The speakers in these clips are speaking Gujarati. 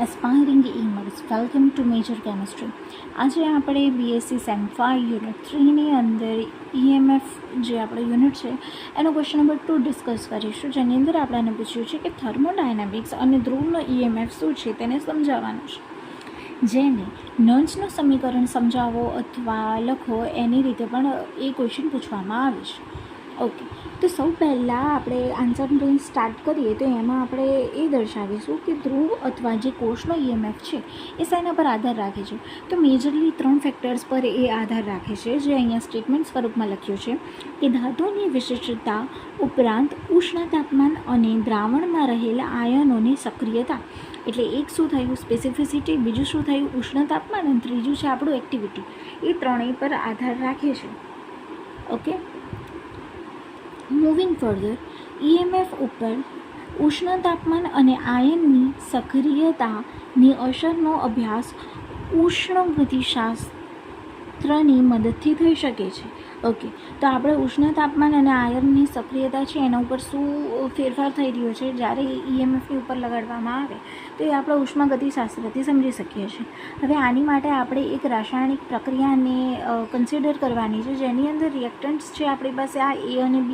એસ્પાયરિંગ ઈમર્સ, વેલકમ ટુ મેજર કેમિસ્ટ્રી. આજે આપણે બીએસસી સેમ 5 યુનિટ 3ની અંદર EMF જે આપણો યુનિટ છે એનો ક્વેશ્ચન નંબર 2 ડિસ્કસ કરીશું, જેની અંદર આપણને પૂછ્યું છે કે થર્મોડાયનેમિક્સ અને ધ્રુવનો EMF શું છે તેને સમજાવવાનું છે. જેને નર્ન્સનું સમીકરણ સમજાવો અથવા લખો એની રીતે પણ એ ક્વેશ્ચન પૂછવામાં આવે છે. ઓકે, તો સૌ પહેલાં આપણે આન્સરને સ્ટાર્ટ કરીએ તો એમાં આપણે એ દર્શાવીશું કે ધ્રુવ અથવા જે કોષનો EMF છે એ શેના પર આધાર રાખે છે. તો મેજરલી 3 ફેક્ટર્સ પર એ આધાર રાખે છે, જે અહીંયા સ્ટેટમેન્ટ સ્વરૂપમાં લખ્યું છે કે ધાતુની વિશિષ્ટતા ઉપરાંત ઉષ્ણ તાપમાન અને દ્રાવણમાં રહેલા આયનોની સક્રિયતા. એટલે એક શું થયું સ્પેસિફિસિટી, બીજું શું થયું ઉષ્ણ તાપમાન, અને ત્રીજું છે આપણું એક્ટિવિટી. એ ત્રણેય પર આધાર રાખે છે. ઓકે, મૂવિંગ ફર્ધર, EMF ઉપર ઉષ્ણ તાપમાન અને આયનની સક્રિયતાની અસરનો અભ્યાસ ઉષ્ણગતિશાસ્ત્રની મદદથી થઈ શકે છે. ઓકે, તો આપણે ઉષ્ણ તાપમાન અને આયનની સક્રિયતા છે એના ઉપર શું ફેરફાર થઈ રહ્યો છે જ્યારે EMFની ઉપર લગાડવામાં આવે તો એ આપણે ઉષ્ણગતિશાસ્ત્રથી સમજી શકીએ છીએ. હવે આની માટે આપણે એક રાસાયણિક પ્રક્રિયાને કન્સિડર કરવાની છે, જેની અંદર રિએક્ટન્ટ્સ છે આપણી પાસે આ A અને B,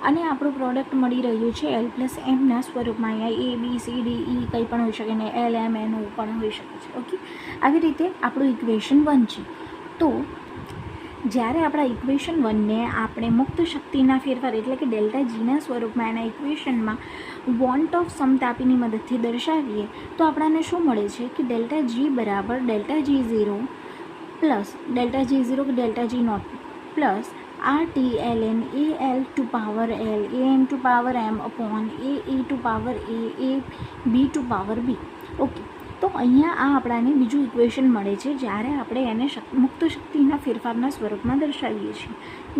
અને આપણું પ્રોડક્ટ મળી રહ્યું છે L+Mના સ્વરૂપમાં. અહીંયા ABCDE કંઈ પણ હોઈ શકે ને LMNO પણ હોઈ શકે છે. ઓકે, આવી રીતે આપણું ઇક્વેશન 1 છે. તો જ્યારે આપણા ઇક્વેશન 1ને આપણે મુક્ત શક્તિના ફેરફાર એટલે કે ડેલ્ટા જીના સ્વરૂપમાં એના ઇક્વેશનમાં વોન્ટ ઓફ સમતાપીની મદદથી દર્શાવીએ તો આપણને શું મળે છે કે ડેલ્ટા જી બરાબર delta G0 plus delta G0 કે delta G0 plus RT ln AL to power L AM to power M upon A to power A B to power B. Okay, તો અહીંયા આ આપણાને બીજું ઇક્વેશન મળે છે જ્યારે આપણે એને મુક્ત શક્તિના ફેરફારના સ્વરૂપમાં દર્શાવીએ છીએ,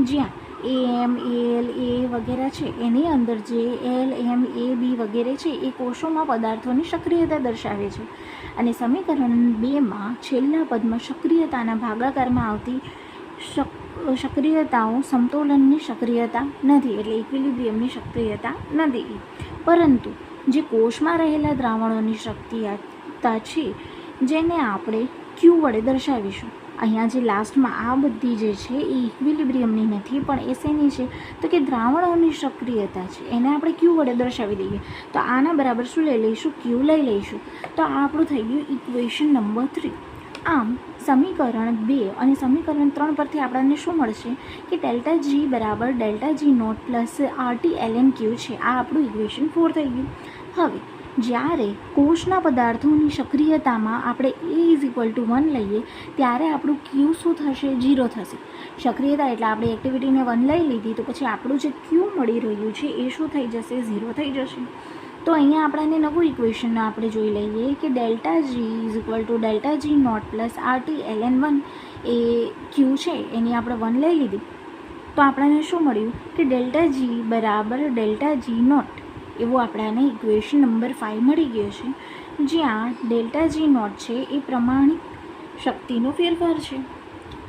જ્યાં AM AL A વગેરે છે એની અંદર જે L M A B વગેરે છે એ કોષોમાં પદાર્થોની સક્રિયતા દર્શાવે છે, અને સમીકરણ 2માં છેલ્લા પદમાં સક્રિયતાના ભાગાકારમાં આવતી સક્રિયતાઓ સમતોલનની સક્રિયતા નથી, એટલે ઇક્વિલિબ્રિયમની સક્રિયતા નથી, પરંતુ જે કોષમાં રહેલા દ્રાવણોની સક્રિયતા છે જેને આપણે Q વડે દર્શાવીશું. અહીંયા જે લાસ્ટમાં આ બધી જે છે એ ઇક્વિલિબ્રિયમની નથી, પણ એ શેની છે તો કે દ્રાવણોની સક્રિયતા છે, એને આપણે Q વડે દર્શાવી દઈએ. તો આના બરાબર શું લઈ લઈશું? Q લઈ લઈશું. તો આ આપણું થઈ ગયું ઇક્વેશન નંબર 3. આમ સમીકરણ 2 અને સમીકરણ 3 પરથી આપણને શું મળશે કે ડેલ્ટા જી બરાબર delta G0 plus RT ln Q છે. આ આપણું ઇક્વેશન 4 થઈ ગયું. હવે જ્યારે કોષના પદાર્થોની સક્રિયતામાં આપણે A=1 લઈએ ત્યારે આપણું Q શું થશે? 0 થશે. સક્રિયતા એટલે આપણે એક્ટિવિટીને 1 લઈ લીધી, તો પછી આપણું જે Q મળી રહ્યું છે એ શું થઈ જશે? 0 થઈ જશે. તો અહીંયા આપણને નવું ઇક્વેશન આપણે જોઈ લઈએ કે delta G delta G0 plus RT ln 1 એ Q છે એની આપણે 1 લઈ લીધી, તો આપણને શું મળ્યું કે ડેલ્ટા G બરાબર ડેલ્ટા G0 એવું આપણને ઇક્વેશન નંબર 5 મળી ગયો છે, જ્યાં ડેલ્ટા G0 છે એ પ્રમાણિત શક્તિનો ફેરફાર છે.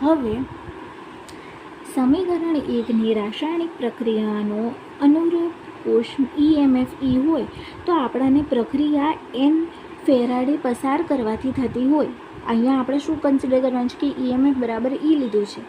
હવે સમીકરણ 1ની રાસાયણિક પ્રક્રિયાનો અનુરૂપ કોષ EMF E હોય તો આપણને પ્રક્રિયા N ફેરાડે પસાર કરવાથી થતી હોય. અહીંયા આપણે શું કન્સિડર કરવાનું છે કે EMF બરાબર E લીધું છે,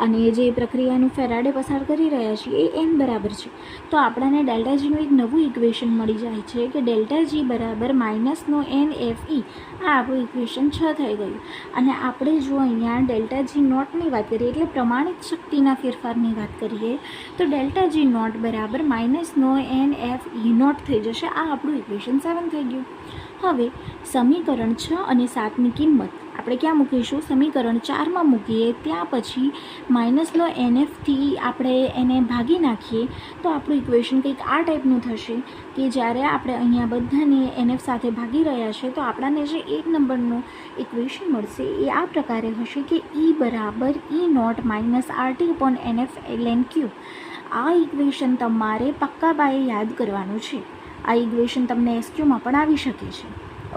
અને જે પ્રક્રિયાનું ફેરાડે પસાર કરી રહ્યા છીએ એ N બરાબર છે. તો આપણને ડેલ્ટા જીનું એક નવું ઇક્વેશન મળી જાય છે કે ડેલ્ટા G બરાબર માઇનસનો NFE. આ આપણું ઇક્વેશન 6 થઈ ગયું. અને આપણે જો અહીંયા ડેલ્ટા G0ની વાત કરીએ એટલે પ્રમાણિત શક્તિના ફેરફારની વાત કરીએ તો ડેલ્ટા G0 બરાબર માઇનસનો NFE0 થઈ જશે. આ આપણું ઇક્વેશન 7 થઈ ગયું. હવે સમીકરણ 6 અને 7ની કિંમત આપણે ક્યાં મૂકીશું? સમીકરણ 4માં મૂકીએ, ત્યાં પછી માઇનસનો NFથી આપણે એને ભાગી નાખીએ તો આપણું ઇક્વેશન કંઈક આ ટાઈપનું થશે કે જ્યારે આપણે અહીંયા બધાને NF સાથે ભાગી રહ્યા છે તો આપણને જે 1 નંબરનું ઇક્વેશન મળશે એ આ પ્રકારે હશે કે E બરાબર E0 minus RT upon NF ln Q. આ ઇક્વેશન તમારે પક્કા પાયે યાદ કરવાનું છે. આ ઇક્વેશન તમને SQમાં પણ આવી શકે છે.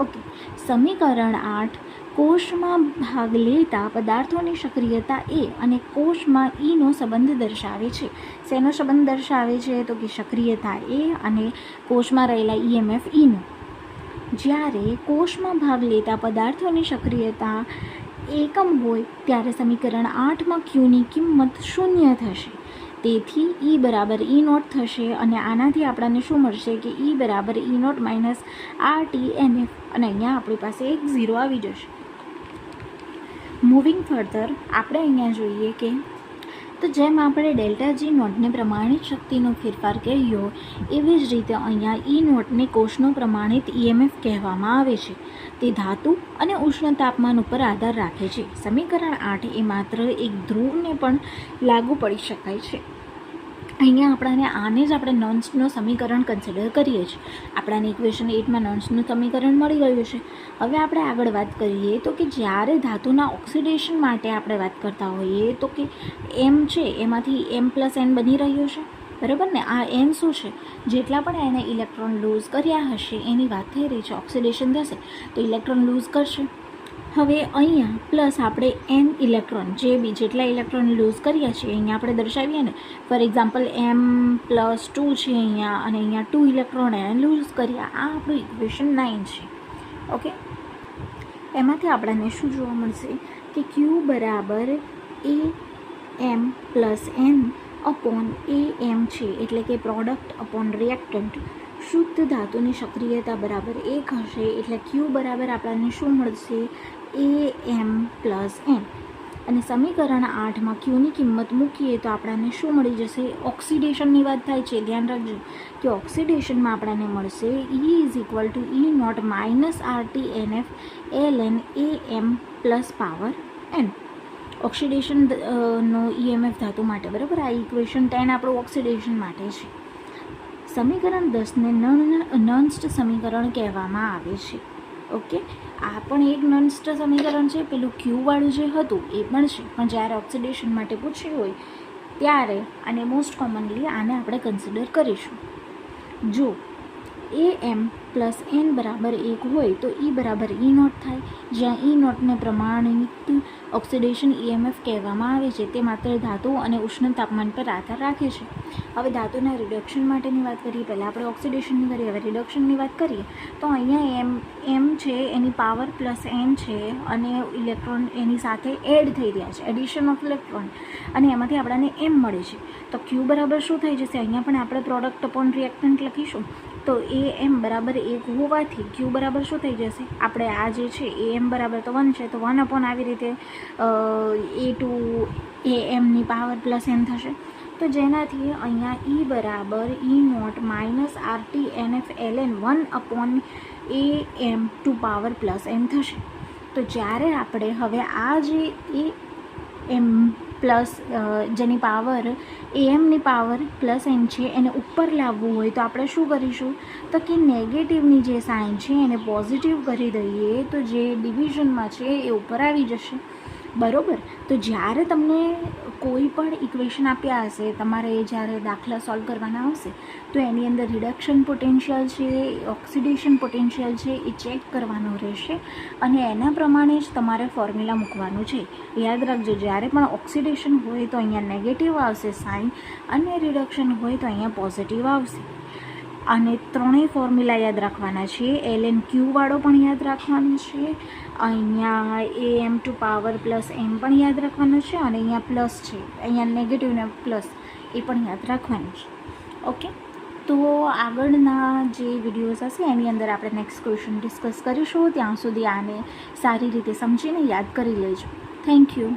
ઓકે, સમીકરણ 8 કોષમાં ભાગ લેતા પદાર્થોની સક્રિયતા A અને કોષમાં Eનો સંબંધ દર્શાવે છે. શેનો સંબંધ દર્શાવે છે? તો કે સક્રિયતા A અને કોષમાં રહેલા EMF Eનો. જ્યારે કોષમાં ભાગ લેતા પદાર્થોની સક્રિયતા એકમ હોય ત્યારે સમીકરણ 8માં ક્યુની કિંમત 0 થશે. તેથી E બરાબર E0 થશે અને આનાથી આપણને શું મળશે કે E બરાબર E0 માઇનસ RTNF અને અહીંયા આપણી પાસે એક 0 આવી જશે. મૂવિંગ ફર્ધર આપણે અહીંયા જોઈએ કે તો જેમ આપણે ડેલ્ટા G નોટને પ્રમાણિત શક્તિનો ફેરફાર કહ્યો એવી જ રીતે અહીંયા E નોટને કોષનો પ્રમાણિત EMF કહેવામાં આવે છે. તે ધાતુ અને ઉષ્ણ તાપમાન ઉપર આધાર રાખે છે. સમીકરણ 8 એ માત્ર એક ધ્રુવને પણ લાગુ પડી શકાય છે. અહીંયા આપણને આને જ આપણે નર્ન્સનું સમીકરણ કન્સિડર કરીએ છીએ. આપણાને ઇક્વેશન 8માં નર્ન્સનું સમીકરણ મળી ગયું છે. હવે આપણે આગળ વાત કરીએ તો કે જ્યારે ધાતુના ઓક્સિડેશન માટે આપણે વાત કરતા હોઈએ તો કે M છે એમાંથી M+N બની રહ્યો છે, બરાબર ને. આ N શું છે? જેટલા પણ એને ઇલેક્ટ્રોન લૂઝ કર્યા હશે એની વાત થઈ રહી છે. ઓક્સિડેશન થશે તો ઇલેક્ટ્રોન લૂઝ કરશે. હવે અહીંયા પ્લસ આપણે N ઇલેક્ટ્રોન જેટલા ઇલેક્ટ્રોન લૂઝ કર્યા છે અહીંયા આપણે દર્શાવીએ ને. ફોર એક્ઝામ્પલ M+2 છે અહીંયા અને અહીંયા 2 ઇલેક્ટ્રોન એને લૂઝ કર્યા. આ આપણું ઇક્વેશન 9 છે. ઓકે, એમાંથી આપણને શું જોવા મળશે કે Q બરાબર AM+N અપોન AM છે, એટલે કે પ્રોડક્ટ અપોન રિએક્ટન્ટ. શુદ્ધ ધાતુની સક્રિયતા બરાબર 1 હશે એટલે Q બરાબર આપણને શું મળશે? AM+N. અને સમીકરણ 8માં Qની કિંમત મૂકીએ તો આપણને શું મળી જશે? ઓક્સિડેશનની વાત થાય છે, ધ્યાન રાખજો કે ઓક્સિડેશનમાં આપણને મળશે E=E0 minus RTNF ln AM plus power N. Oxidation નો EMF ધાતુ માટે, બરાબર. આ ઇક્વેશન 10 આપણું ઓક્સિડેશન માટે છે. સમીકરણ 10ને નર્ન્સ્ટ સમીકરણ કહેવામાં આવે છે. ઓકે, આ પણ એક નર્ન્સ્ટ સમીકરણ છે. પેલું ક્યુવાળું જે હતું એ પણ છે, પણ જ્યારે ઓક્સિડેશન માટે પૂછ્યું હોય ત્યારે અને મોસ્ટ કોમનલી આને આપણે કન્સિડર કરીશું. જો AM+N બરાબર 1 હોય તો E બરાબર E0 થાય, જ્યાં E0ને પ્રમાણિત ઓક્સિડેશન EMF કહેવામાં આવે છે. તે માત્ર ધાતુ અને ઉષ્ણ તાપમાન પર આધાર રાખે છે. હવે ધાતુના રિડક્શન માટેની વાત કરીએ. પહેલાં આપણે ઓક્સિડેશનની કરીએ, હવે રિડક્શનની વાત કરીએ તો અહીંયા M છે એની પાવર +N છે અને ઇલેક્ટ્રોન એની સાથે એડ થઈ રહ્યા છે, એડિશન ઓફ ઇલેક્ટ્રોન, અને એમાંથી આપણને M મળે છે. તો Q બરાબર શું થઈ જશે? અહીંયા પણ આપણે પ્રોડક્ટ અપોન રિએક્ટન્ટ લખીશું તો AM બરાબર 1 હોવાથી Q બરાબર શું થઈ જશે? આપણે આ જે છે AM બરાબર તો 1 છે તો 1 અપોન આવી રીતે A2AMની પાવર +N થશે. તો જેનાથી અહીંયા E બરાબર E0 minus RTNF ln 1 upon AM² +N થશે. તો જ્યારે આપણે હવે આ જે AM પ્લસ જેની પાવર AMની પાવર +N છે એને ઉપર લાવવું હોય તો આપણે શું કરીશું? તો કે નેગેટિવની જે સાઇન છે એને પોઝિટિવ કરી દઈએ તો જે ડિવિઝનમાં છે એ ઉપર આવી જશે, બરાબર. તો જ્યારે તમને કોઈ પણ ઇક્વેશન આપ્યા હશે, તમારે જ્યારે દાખલા સોલ્વ કરવાના આવશે તો એની અંદર રિડક્શન પોટેન્શિયલ છે, ઓક્સિડેશન પોટેન્શિયલ છે એ ચેક કરવાનો રહેશે અને એના પ્રમાણે જ તમારે ફોર્મ્યુલા મૂકવાનું છે. યાદ રાખજો, જ્યારે પણ ઓક્સિડેશન હોય તો અહીંયા નેગેટિવ આવશે સાઇન અને રિડક્શન હોય તો અહીંયા પોઝિટિવ આવશે. અને ત્રણેય ફોર્મ્યુલા યાદ રાખવાના છે. ln Q વાળો પણ યાદ રાખવાનો છે, અહીંયા AM² +M પણ યાદ રાખવાનું છે અને અહીંયા પ્લસ છે, અહીંયા નેગેટિવ ને પ્લસ એ પણ યાદ રાખવાનું છે. ઓકે, તો આગળના જે વિડીયોઝ હશે એની અંદર આપણે નેક્સ્ટ ક્વેશ્ચન ડિસ્કસ કરીશું. ત્યાં સુધી આને સારી રીતે સમજીને યાદ કરી લેજો. Thank you.